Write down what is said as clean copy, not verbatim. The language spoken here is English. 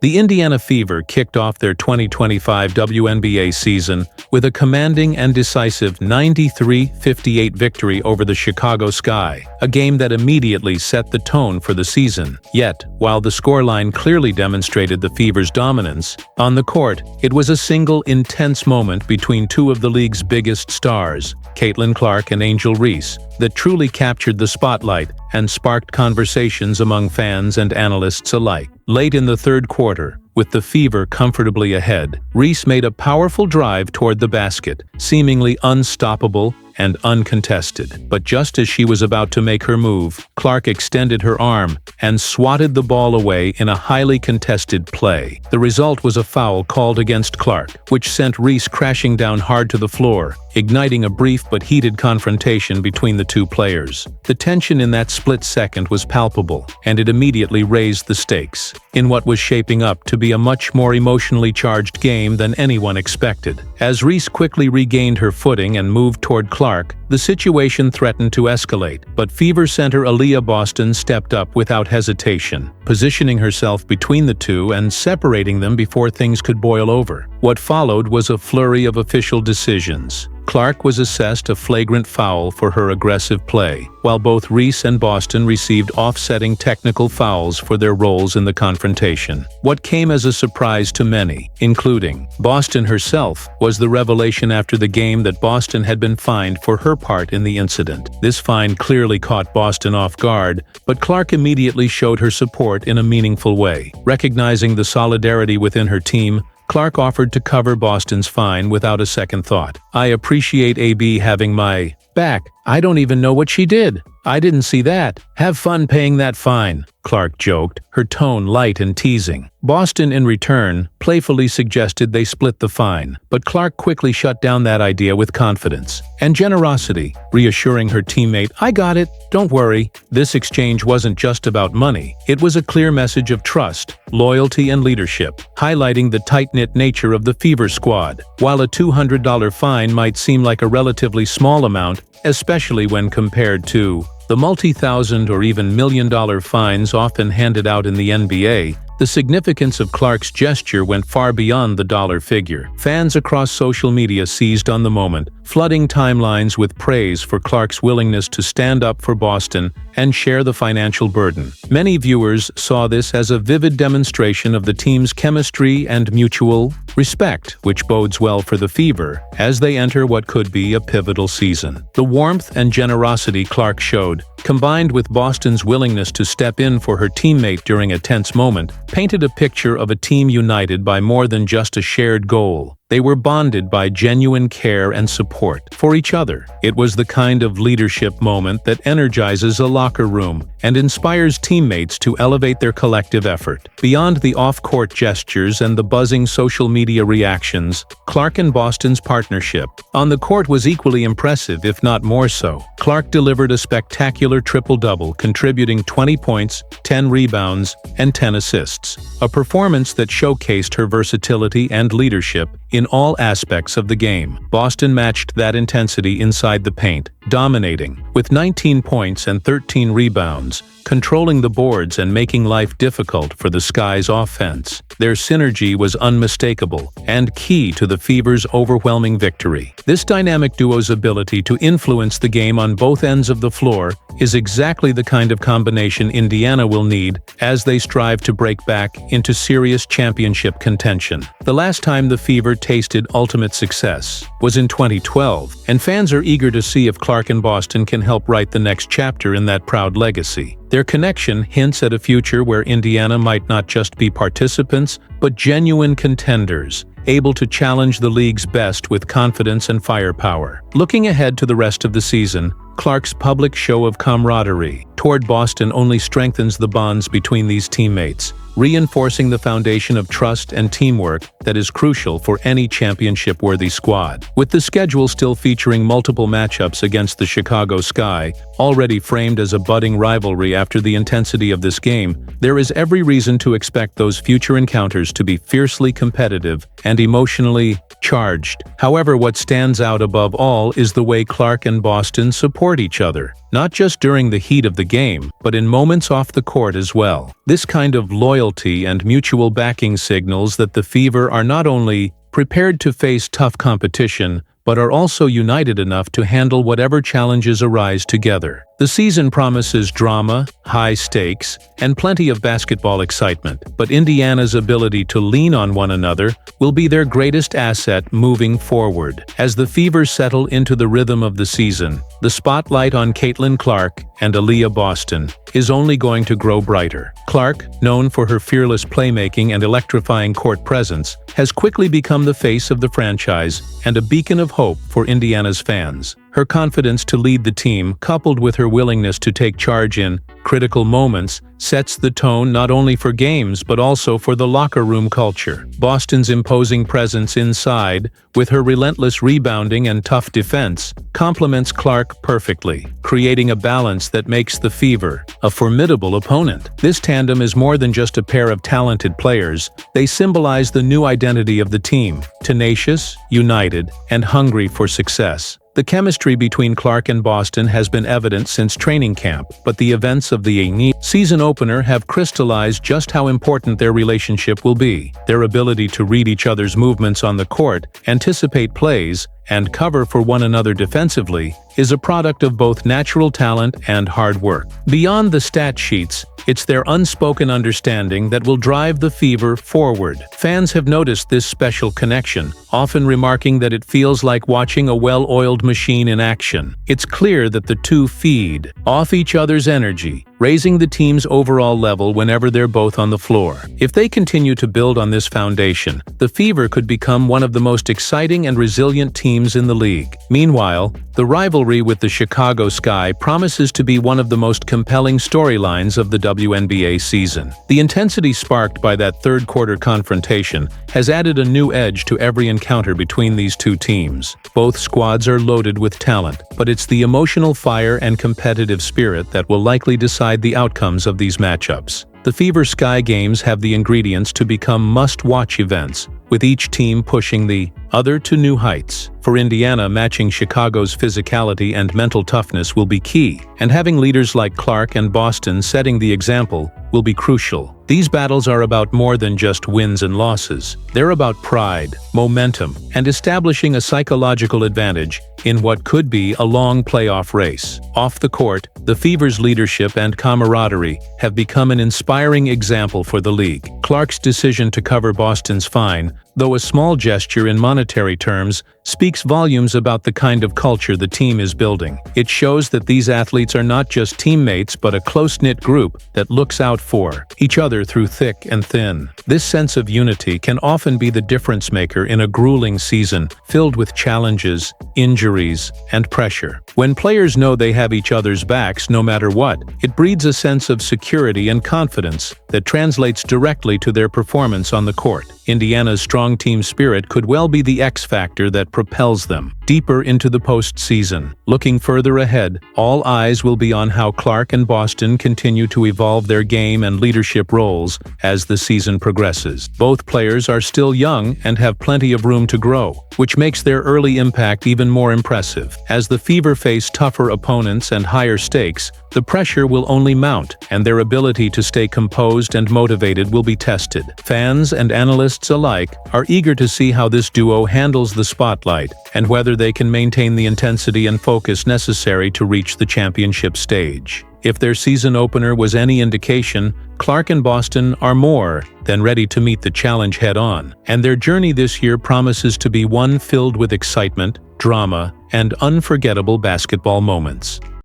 The Indiana Fever kicked off their 2025 WNBA season with a commanding and decisive 93-58 victory over the Chicago Sky, a game that immediately set the tone for the season. Yet, while the scoreline clearly demonstrated the Fever's dominance, on the court, it was a single intense moment between two of the league's biggest stars, Caitlin Clark and Angel Reese, that truly captured the spotlight and sparked conversations among fans and analysts alike. Late in the third quarter, with the Fever comfortably ahead, Reese made a powerful drive toward the basket, seemingly unstoppable and uncontested. But just as she was about to make her move, Clark extended her arm and swatted the ball away in a highly contested play. The result was a foul called against Clark, which sent Reese crashing down hard to the floor, igniting a brief but heated confrontation between the two players. The tension in that split second was palpable, and it immediately raised the stakes, in what was shaping up to be a much more emotionally charged game than anyone expected. As Reese quickly regained her footing and moved toward Clark, the situation threatened to escalate, but Fever center Aaliyah Boston stepped up without hesitation, positioning herself between the two and separating them before things could boil over. What followed was a flurry of official decisions. Clark was assessed a flagrant foul for her aggressive play, while both Reese and Boston received offsetting technical fouls for their roles in the confrontation. What came as a surprise to many, including Boston herself, was the revelation after the game that Boston had been fined for her part in the incident. This fine clearly caught Boston off guard, but Clark immediately showed her support in a meaningful way. Recognizing the solidarity within her team, Clark offered to cover Boston's fine without a second thought. "I appreciate AB having my back. I don't even know what she did. I didn't see that. Have fun paying that fine," Clark joked, her tone light and teasing. Boston, in return, playfully suggested they split the fine, but Clark quickly shut down that idea with confidence and generosity, reassuring her teammate, "I got it, don't worry." This exchange wasn't just about money. It was a clear message of trust, loyalty, and leadership, highlighting the tight-knit nature of the Fever squad. While a $200 fine might seem like a relatively small amount, especially when compared to the multi-thousand or even million-dollar fines often handed out in the NBA, the significance of Clark's gesture went far beyond the dollar figure. Fans across social media seized on the moment, flooding timelines with praise for Clark's willingness to stand up for Boston and share the financial burden. Many viewers saw this as a vivid demonstration of the team's chemistry and mutual respect, which bodes well for the Fever as they enter what could be a pivotal season. The warmth and generosity Clark showed, combined with Boston's willingness to step in for her teammate during a tense moment, painted a picture of a team united by more than just a shared goal. They were bonded by genuine care and support for each other. It was the kind of leadership moment that energizes a locker room and inspires teammates to elevate their collective effort. Beyond the off-court gestures and the buzzing social media reactions, Clark and Boston's partnership on the court was equally impressive, if not more so. Clark delivered a spectacular triple-double, contributing 20 points, 10 rebounds, and 10 assists, a performance that showcased her versatility and leadership in all aspects of the game. Boston matched that intensity inside the paint, dominating, with 19 points and 13 rebounds, controlling the boards and making life difficult for the Sky's offense. Their synergy was unmistakable and key to the Fever's overwhelming victory. This dynamic duo's ability to influence the game on both ends of the floor is exactly the kind of combination Indiana will need as they strive to break back into serious championship contention. The last time the Fever tasted ultimate success was in 2012, and fans are eager to see if Clark and Boston can help write the next chapter in that proud legacy. Their connection hints at a future where Indiana might not just be participants, but genuine contenders, able to challenge the league's best with confidence and firepower. Looking ahead to the rest of the season, Clark's public show of camaraderie toward Boston only strengthens the bonds between these teammates, reinforcing the foundation of trust and teamwork that is crucial for any championship-worthy squad. With the schedule still featuring multiple matchups against the Chicago Sky, already framed as a budding rivalry after the intensity of this game, there is every reason to expect those future encounters to be fiercely competitive and emotionally charged. However, what stands out above all is the way Clark and Boston support each other. not just during the heat of the game, but in moments off the court as well. This kind of loyalty and mutual backing signals that the Fever are not only prepared to face tough competition, but are also united enough to handle whatever challenges arise together. The season promises drama, high stakes, and plenty of basketball excitement, but Indiana's ability to lean on one another will be their greatest asset moving forward. As the Fever settle into the rhythm of the season, the spotlight on Caitlin Clark and Aaliyah Boston is only going to grow brighter. Clark, known for her fearless playmaking and electrifying court presence, has quickly become the face of the franchise and a beacon of hope for Indiana's fans. Her confidence to lead the team, coupled with her willingness to take charge in critical moments, sets the tone not only for games but also for the locker room culture. Boston's imposing presence inside, with her relentless rebounding and tough defense, complements Clark perfectly, creating a balance that makes the Fever a formidable opponent. This tandem is more than just a pair of talented players. They symbolize the new identity of the team: tenacious, united, and hungry for success. The chemistry between Clark and Boston has been evident since training camp, but the events of the season opener have crystallized just how important their relationship will be. Their ability to read each other's movements on the court, anticipate plays, and cover for one another defensively is a product of both natural talent and hard work. Beyond the stat sheets, it's their unspoken understanding that will drive the Fever forward. Fans have noticed this special connection, often remarking that it feels like watching a well-oiled machine in action. It's clear that the two feed off each other's energy, raising the team's overall level whenever they're both on the floor. If they continue to build on this foundation, the Fever could become one of the most exciting and resilient teams in the league. Meanwhile, the rivalry with the Chicago Sky promises to be one of the most compelling storylines of the WNBA season. The intensity sparked by that third-quarter confrontation has added a new edge to every encounter between these two teams. Both squads are loaded with talent, but it's the emotional fire and competitive spirit that will likely decide the outcomes of these matchups. The Fever Sky games have the ingredients to become must-watch events, with each team pushing the other to new heights. For Indiana, matching Chicago's physicality and mental toughness will be key, and having leaders like Clark and Boston setting the example will be crucial. These battles are about more than just wins and losses. They're about pride, momentum, and establishing a psychological advantage in what could be a long playoff race. Off the court, the Fever's leadership and camaraderie have become an inspiring example for the league. Clark's decision to cover Boston's fine, though a small gesture in monetary terms, speaks volumes about the kind of culture the team is building. It shows that these athletes are not just teammates but a close-knit group that looks out for each other through thick and thin. This sense of unity can often be the difference maker in a grueling season filled with challenges, injuries, and pressure. When players know they have each other's backs no matter what, it breeds a sense of security and confidence that translates directly to their performance on the court. Indiana's strong team spirit could well be the X factor that propels them deeper into the postseason. Looking further ahead, all eyes will be on how Clark and Boston continue to evolve their game and leadership roles as the season progresses. Both players are still young and have plenty of room to grow, which makes their early impact even more impressive. As the Fever face tougher opponents and higher stakes, the pressure will only mount, and their ability to stay composed and motivated will be tested. Fans and analysts alike are eager to see how this duo handles the spotlight and whether they can maintain the intensity and focus necessary to reach the championship stage. If their season opener was any indication, Clark and Boston are more than ready to meet the challenge head-on, and their journey this year promises to be one filled with excitement, drama, and unforgettable basketball moments.